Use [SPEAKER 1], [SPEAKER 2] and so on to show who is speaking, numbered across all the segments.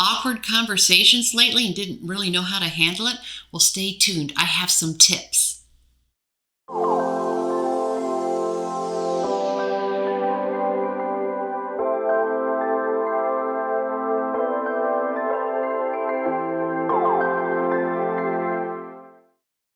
[SPEAKER 1] awkward conversations lately and didn't really know how to handle it? Well, stay tuned. I have some tips. Well,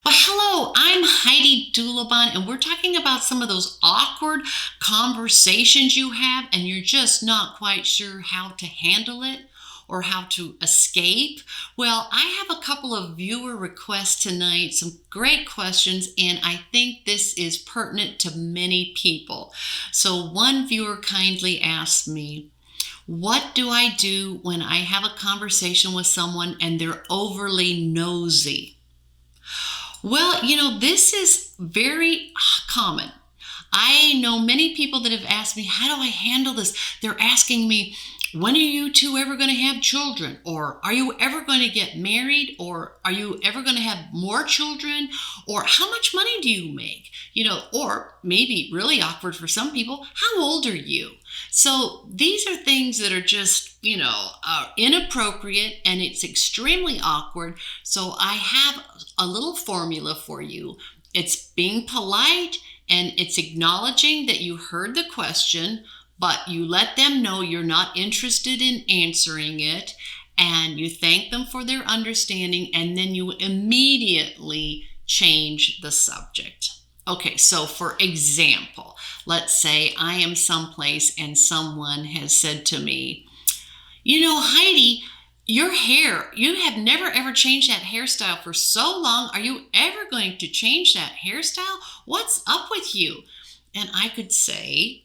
[SPEAKER 1] hello, I'm Heidi and we're talking about some of those awkward conversations you have and you're just not quite sure how to handle it or how to escape. Well, I have a couple of viewer requests tonight, some great questions, and I think this is pertinent to many people. So one viewer kindly asked me, what do I do when I have a conversation with someone and they're overly nosy? Well, this is very common. I know many people that have asked me, how do I handle this? They're asking me, when are you two ever going to have children? Or are you ever going to get married? Or are you ever going to have more children? Or how much money do you make? Or maybe really awkward for some people, how old are you? So these are things that are just, inappropriate, and it's extremely awkward. So I have a little formula for you. It's being polite and it's acknowledging that you heard the question, but you let them know you're not interested in answering it, and you thank them for their understanding, and then you immediately change the subject. Okay, so for example, let's say I am someplace and someone has said to me, Heidi, your hair, you have never ever changed that hairstyle for so long. Are you ever going to change that hairstyle? What's up with you? And I could say,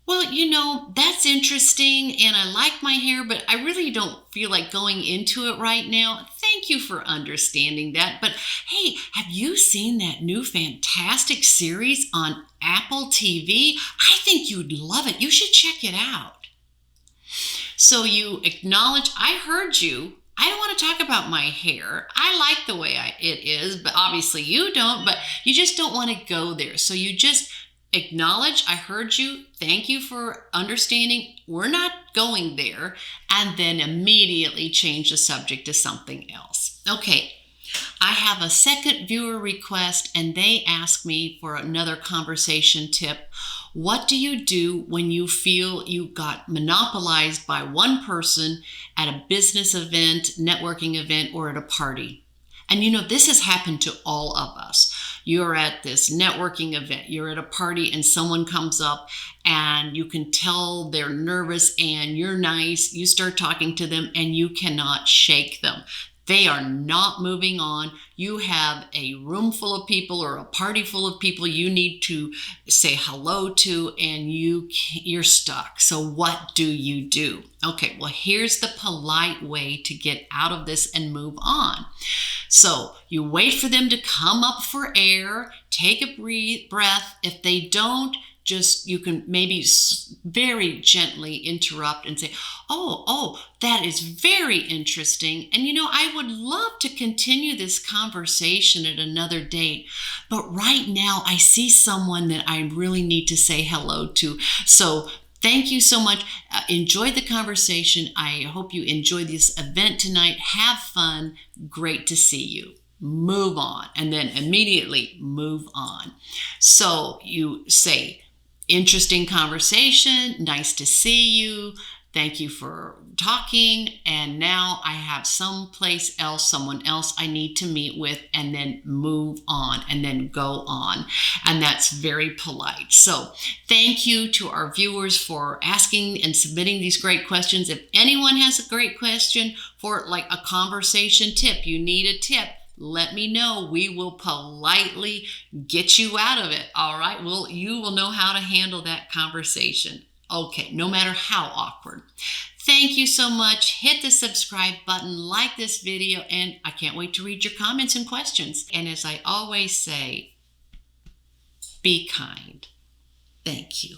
[SPEAKER 1] well, that's interesting and I like my hair, but I really don't feel like going into it right now. Thank you for understanding that. But hey, have you seen that new fantastic series on Apple TV? I think you'd love it. You should check it out. So you acknowledge, I heard you. I don't want to talk about my hair. I like the way it is, but obviously you don't, but you just don't want to go there. So you just acknowledge, I heard you. Thank you for understanding. We're not going there. And then immediately change the subject to something else. Okay. I have a second viewer request and they ask me for another conversation tip. What do you do when you feel you got monopolized by one person at a business event, networking event, or at a party? And this has happened to all of us. You're at this networking event, you're at a party, and someone comes up and you can tell they're nervous and you're nice. You start talking to them and you cannot shake them. They are not moving on. You have a room full of people or a party full of people you need to say hello to, and you're stuck. So what do you do? Okay, well, here's the polite way to get out of this and move on. So you wait for them to come up for air, take a breath. If they don't, you can maybe very gently interrupt and say, oh, that is very interesting. And I would love to continue this conversation at another date, but right now I see someone that I really need to say hello to. So thank you so much. Enjoy the conversation. I hope you enjoy this event tonight. Have fun. Great to see you. Move on. And then immediately move on. So you say, interesting conversation. Nice to see you. Thank you for talking. And now I have someone else I need to meet with, and then move on and then go on. And that's very polite. So thank you to our viewers for asking and submitting these great questions. If anyone has a great question for like a conversation tip, you need a tip, let me know. We will politely get you out of it. All right. Well, you will know how to handle that conversation. Okay. No matter how awkward. Thank you so much. Hit the subscribe button, like this video, and I can't wait to read your comments and questions. And as I always say, be kind. Thank you.